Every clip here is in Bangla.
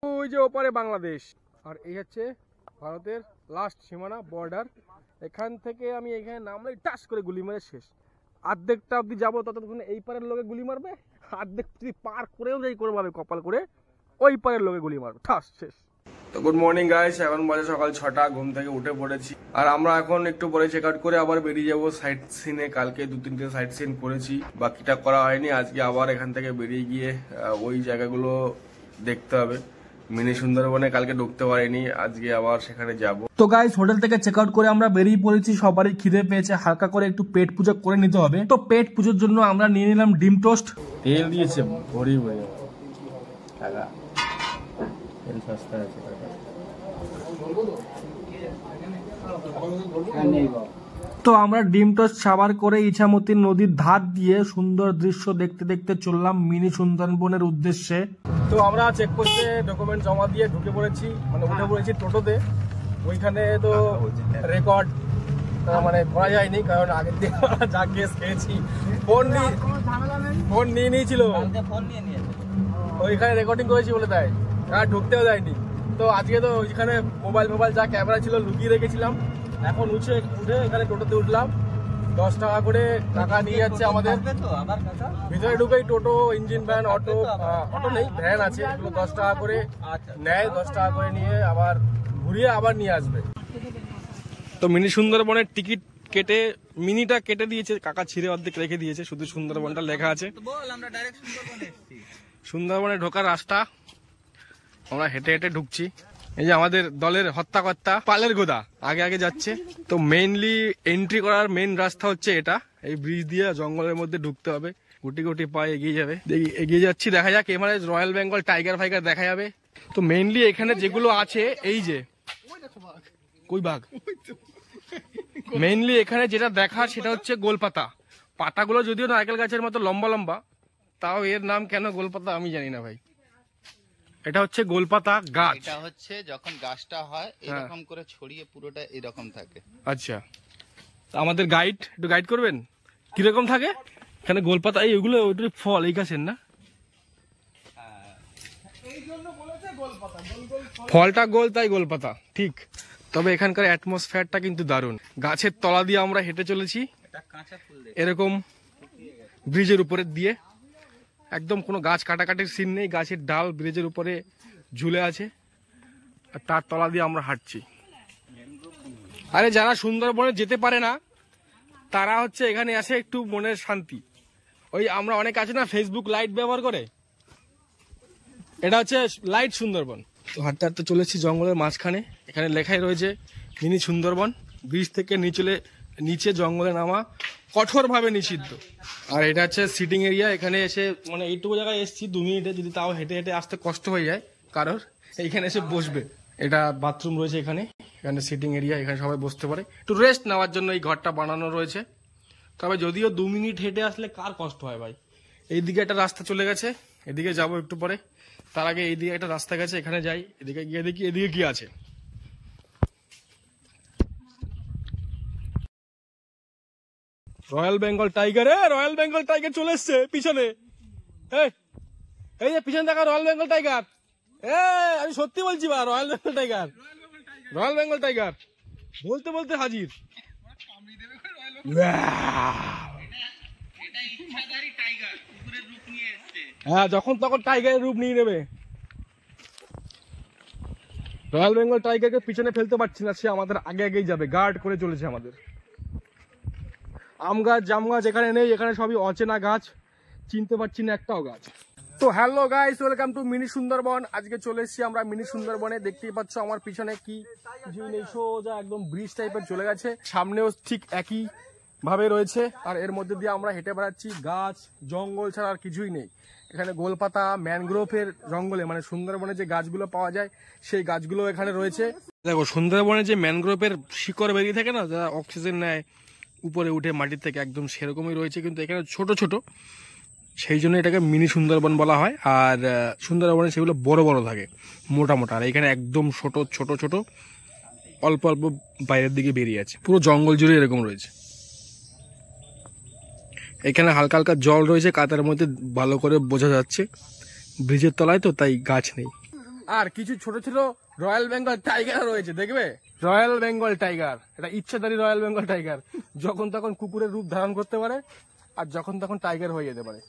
ওই যে ওপারে বাংলাদেশ আর এই হচ্ছে ভারতের লাস্ট সীমানা বর্ডার। এখান থেকে আমি এখানে নামলে টাচ করে গুলি মেরে শেষ। অর্ধেকটা অব্দি যাবো, ততক্ষণ এই পারের লোকে গুলি মারবে, অর্ধেক যদি পার করেও যাই করে পাবে কপাল করে, ওই পারের লোকে গুলি মারবে, ঠাস শেষ। তো গুড মর্নিং গাইস, এখন বাজে সকাল 6টা, ঘুম থেকে উঠে পড়েছি। আর আমরা এখন একটু পরে চেক আউট করে আবার বেরিয়ে যাবো সাইট সিনে। কালকে 2-3টে সাইট সিন করেছি, বাকিটা করা হয়নি। আজকে আবার এখান থেকে বেরিয়ে গিয়ে ওই জায়গাগুলো দেখতে হবে। মিনি সুন্দরবনে কালকে ঢুকতে পারিনি, আজকে আবার সেখানে যাব। তো গাইস, হোটেল থেকে চেক আউট করে আমরা বেরিয়ে পড়েছি। সবারই খিদে পেয়েছে, হালকা করে একটু পেট পুজো করে নিতে হবে। তো পেট পুজোর জন্য আমরা নিয়ে নিলাম ডিম টোস্ট। তেল দিয়েছে ভরি ভরি, তেল সস্তা আছে। তো আমরা ডিম টোস্ট সাবার করে ইছামতি নদীর ধার দিয়ে সুন্দর দৃশ্য দেখতে দেখতে চললাম মিনি সুন্দরবনের উদ্দেশ্যে। তো আমরা চেকপোস্টে ডকুমেন্ট জমা দিয়ে ঢুকে পড়েছি, মানে উঠে পড়েছি টোটোতে। ওইখানে তো রেকর্ড মানে করা যায়নি, কারণ আগের দিন যা কেস খেয়েছি। ফোন নিয়ে নিয়েছিল, ওইখানে রেকর্ডিং করেছি বলে তাই আর ঢুকতেও যায়নি। তো আজকে তো ওইখানে মোবাইল যা ক্যামেরা ছিল লুকিয়ে রেখেছিলাম। এখন উঠে এখানে টোটোতে উঠলাম। 10 টাকা করে টাকা নিয়ে যাচ্ছে আমাদের। ভিতরে ঢুকেই টোটো, ইঞ্জিন ভ্যান, অটো নেই, ভ্যান আছে, এগুলো 10 টাকা করে নেয়। 10 টাকা করে নিয়ে আবার ঘুরিয়ে আবার নিয়ে আসবে। তো মিনি সুন্দরবনের টিকিট কেটে, মিনিটা কেটে দিয়েছে কাকা, ছিঁড়ে অর্ধেক রেখে দিয়েছে, শুধু সুন্দরবনটা লেখা আছে। সুন্দরবনে ঢোকার রাস্তা, আমরা হেঁটে হেঁটে ঢুকছি। এই যে আমাদের দলের হত্যাকর্তা পালের গোদা আগে যাচ্ছে। তো মেইনলি এন্ট্রি করার মেইন রাস্তা হচ্ছে এটা, এই ব্রিজ দিয়ে জঙ্গলের মধ্যে ঢুকতে হবে। গুটি পায়ে এগিয়ে যাবে, এগিয়ে যাচ্ছি। দেখা যাক এবারে রয়্যাল বেঙ্গল টাইগার ফাইগার দেখা যাবে। তো মেইনলি এখানে যেগুলো আছে, এই যে কই বাঘ, মেইনলি এখানে যেটা দেখার সেটা হচ্ছে গোলপাতা। পাতাগুলো যদিও নারকেল গাছের মতো লম্বা লম্বা, তাও এর নাম কেন গোলপাতা আমি জানি না ভাই। এটা হচ্ছে গোলপাতা গাছ। এটা হচ্ছে যখন গাছটা হয় এরকম করে ছড়িয়ে পুরোটা এরকম থাকে। আচ্ছা, আমাদের গাইড একটু গাইড করবেন কিরকম থাকে এখানে গোলপাতা? এইগুলো ওইটার ফল এই গাছের না? ফলটা গোল তাই গোলপাতা, ঠিক। তবে এখানকার অ্যাটমসফিয়ারটা কিন্তু দারুণ। গাছের তলা দিয়ে আমরা হেঁটে চলেছি এরকম ব্রিজের উপরে দিয়ে। একদম কোনো গাছ কাটাকাটির সিন নেই, গাছের ডাল ব্রিজের উপরে ঝুলে আছে আর তার তলা দিয়ে আমরা হাঁটছি। আরে যারা সুন্দরবনে যেতে পারে না তারা হচ্ছে এখানে আসে একটু মনের শান্তি। ওই আমরা অনেক আছে না ফেসবুক লাইট ব্যবহার করে, এটা হচ্ছে লাইট সুন্দরবন। তো হাঁটতে হাঁটতে চলেছি জঙ্গলের মাঝখানে। এখানে লেখাই রয়েছে মিনি সুন্দরবন। ব্রিজ থেকে নিচে জঙ্গলে নামা কঠোরভাবে নিষিদ্ধ। আর এটা হচ্ছে সিটিং এরিয়া। এখানে এসে মানে এইটুকু জায়গায় এসছি 2 মিনিটে, যদি তাও হেঁটে হেঁটে আসতে কষ্ট হয়ে যায় কারোর, এইখানে এসে বসবে। এটা বাথরুম রয়েছে এখানে সিটিং এরিয়া, এখানে সবাই বসতে পারে, একটু রেস্ট নেওয়ার জন্য এই ঘরটা বানানো রয়েছে। তবে যদিও 2 মিনিট হেঁটে আসলে কার কষ্ট হয় ভাই। এইদিকে একটা রাস্তা চলে গেছে, এদিকে যাবো একটু পরে। তার আগে এইদিকে একটা রাস্তা গেছে, এখানে যাই, এদিকে গিয়ে দেখি এদিকে কি আছে। Royal Bengal tiger, royal Bengal tiger চলে এসছে পিছনে। এই যে পিছনে দেখা রয়্যাল বেঙ্গল টাইগার। আমি সত্যি বলছি বা, royal Bengal tiger, royal Bengal tiger বলতে বলতে হাজির। হ্যাঁ, যখন তখন টাইগারের রূপ নিয়ে নেবে। রয়্যাল বেঙ্গল টাইগারকে পিছনে ফেলতে পারছি না, সে আমাদের আগেই যাবে, গার্ড করে চলেছে আমাদের। আম গাছ, জাম গাছ এখানে নেই, এখানে সবই অচেনা গাছ, চিনতে পারছি না একটাও গাছ। তো hello guys, welcome to mini Sundarban. আজকে চলে এসেছি আমরা মিনি সুন্দরবনে। দেখতেই পাচ্ছ আমার পিছনে কি কিছুই নেই, সোজা একদম ব্রিজ টাইপের চলে গেছে। সামনেও ঠিক একই ভাবে রয়েছে, আর এর মধ্যে দিয়ে আমরা হেঁটে বেড়াচ্ছি। গাছ জঙ্গল ছাড়া আর কিছুই নেই এখানে। গোলপাতা ম্যানগ্রোভের জঙ্গলে, মানে সুন্দরবনে যে গাছগুলো পাওয়া যায় সেই গাছগুলো এখানে রয়েছে। দেখো সুন্দরবনে যে ম্যানগ্রোভের শিকড় বেরিয়ে থাকে না, যারা অক্সিজেন নেয় উপরে উঠে মাটির থেকে, একদম সেরকমই রয়েছে, কিন্তু এখানে ছোট ছোট, সেই জন্য এটাকে মিনি সুন্দরবন বলা হয়। আর সুন্দরবনে সেগুলো বড় বড় থাকে, মোটা মোটা, আর এখানে একদম ছোট ছোট অল্প অল্প বাইরের দিকে বেরিয়ে আছে। পুরো জঙ্গল জুড়ে এরকম রয়েছে। এখানে হালকা হালকা জল রয়েছে, কাতার মধ্যে ভালো করে বোঝা যাচ্ছে। ব্রিজের তলায় তো, তাই গাছ নেই। আর কিছু ছোট ছোট রয়্যাল বেঙ্গল টাইগার রয়েছে, দেখবে? রয়্যাল বেঙ্গল টাইগার, এটা ইচ্ছাধারী রয়্যাল বেঙ্গল টাইগার, যখন তখন কুকুরের রূপ ধারণ করতে পারে আর যখন তখন টাইগার হয়ে যেতে পারে।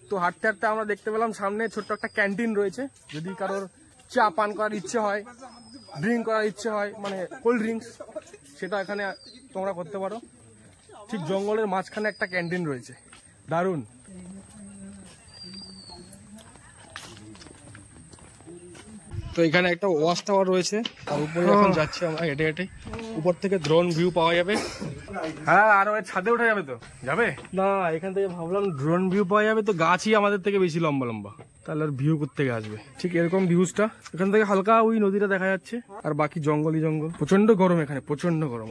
তো হাঁটতে হাঁটতে আমরা দেখতে পেলাম সামনে ছোট্ট একটা ক্যান্টিন রয়েছে, যদি কারোর চা পান করার ইচ্ছে হয়, ড্রিঙ্ক করার ইচ্ছে হয়, মানে কোল্ড ড্রিঙ্কস, সেটা এখানে তোমরা করতে পারো। ঠিক জঙ্গলের মাঝখানে একটা ক্যান্টিন রয়েছে, দারুণ। তো এখানে একটা ওয়াচ টাওয়ার রয়েছে, তার উপরে এখন যাচ্ছি আমরা হেঁটে হেঁটে। উপর থেকে ড্রোন ভিউ পাওয়া যাবে। হ্যাঁ, আর ওই ছাদে উঠে যাবে তো? যাবে না, এখান থেকে ভাবলাম ড্রোন ভিউ পাওয়া যাবে, তো গাছই আমাদের থেকে বেশি লম্বা লম্বা, তাহলে আর ভিউ করতে আসবে। ঠিক এরকম ভিউজটা, এখান থেকে হালকা ওই নদীটা দেখা যাচ্ছে, আর বাকি জঙ্গলই জঙ্গল। প্রচন্ড গরম এখানে, প্রচন্ড গরম,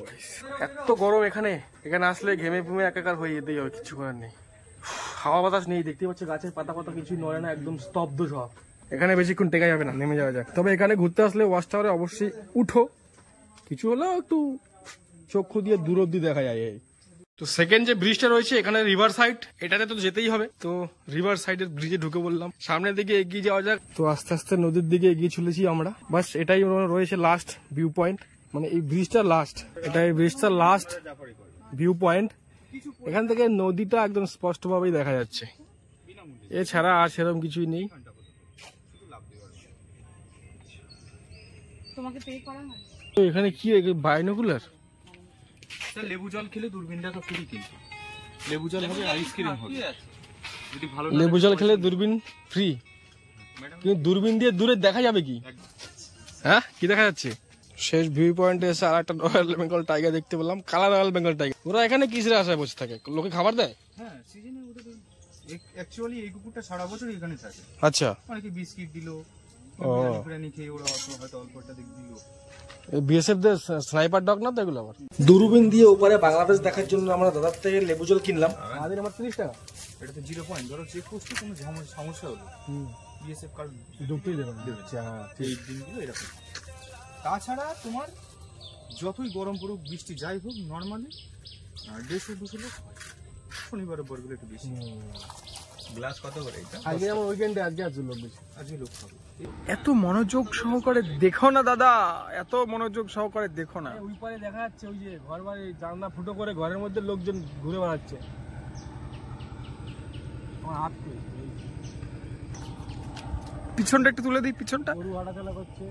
এত গরম এখানে। এখানে আসলে ঘেমে ফুমে একাকার হয়ে যেতেই হবে, কিছু করার নেই। হাওয়া বাতাস নেই, দেখতে পাচ্ছি গাছের পাতা পাতা কিছুই নড়ে না, একদম স্তব্ধ সব। এখানে বেশিক্ষণ টেকা যাবে না, নেমে যাওয়া যাক। তবে এখানে ঘুরতে আসলে ওয়াচ টাওয়ারে অবশ্যই উঠো, কিছু হলেও একটু চক্ষু দিয়ে দূর অব্দি দেখা যায়। তো সেকেন্ড যে ব্রিজটা রয়েছে এখানে রিভার সাইড, এটাতে তো যেতেই হবে। তো রিভার সাইডের ব্রিজে ঢুকে বললাম, সামনের দিকে এগিয়ে যাওয়া যাক। তো আস্তে আস্তে নদীর দিকে এগিয়ে চলেছি আমরা। বাস এটাই রয়েছে লাস্ট ভিউ পয়েন্ট, মানে এই ব্রিজটা লাস্ট, এটা এই ব্রিজটা লাস্ট ভিউ পয়েন্ট। এখান থেকে নদীটা একদম স্পষ্টভাবেই দেখা যাচ্ছে, এছাড়া আর সেরকম কিছুই নেই। তো এখানে কি বাইনোকুলার? লেবু জল খেলে দূরবীনটা তো ফ্রি, কিন্তু লেবু জল হবে, আইসক্রিম হবে। যদি ভালো লেবু জল খেলে দূরবীন ফ্রি, কিন্তু দূরবীন দিয়ে দূরে দেখা যাবে কি? হ্যাঁ, কি দেখা যাচ্ছে? শেষ ভিউ পয়েন্টে এসে আর একটা রয়্যাল বেঙ্গল টাইগার দেখতে পেলাম, কালার রয়্যাল বেঙ্গল টাইগার। ওরা এখানে কিসের আশায় বসে থাকে? লোকে খাবার দেয়? হ্যাঁ, সিজনে ওটা তো অ্যাকচুয়ালি এই কুকুরটা সারা বছর এখানে থাকে। আচ্ছা, অনেকে বিস্কিট দিলো, বিরিয়ানি খেয়ে ওরা হয়তো অল্পটা দিল। বিএসএফ দের স্নাইপার ডগ না তো এগুলো? আবার দূরবীন দিয়ে ওপারে বাংলাদেশ দেখার জন্য আমরা দাদার থেকে লেবু জল কিনলাম, আমাদের আমার 30 টাকা। এটা তো 0 পয়েন্ট, ধরো চেক করতে কোনো সমস্যা হলো বিএসএফ কার্ড ঢুকতেই দেবেন। আচ্ছা, এই দিনগুলো এরকম। তাছাড়া তোমার যতই গরম পড়ুক, বৃষ্টি যাই হোক, নর্মালি 150-200 লোক হয়। শনিবারের পরগুলো একটু বেশি। গ্লাস কত করে এটা? আজকে আমার উইকেন্ডে, আজকে আছে লোক বেশি, আজকে লোক হবে। এত মনোযোগ সহকারে দেখো না দাদা, এত মনোযোগ সহকারে দেখো না। ওই পারে দেখা যাচ্ছে ওই যে ঘর বাড়ি জানলা ফুটো করে ঘরের মধ্যে লোকজন ঘুরে বেড়াচ্ছে। আমার হাত পিছনটা একটু তুলে দিই, পিছনটা। গরু হাঁটাচলা করছে।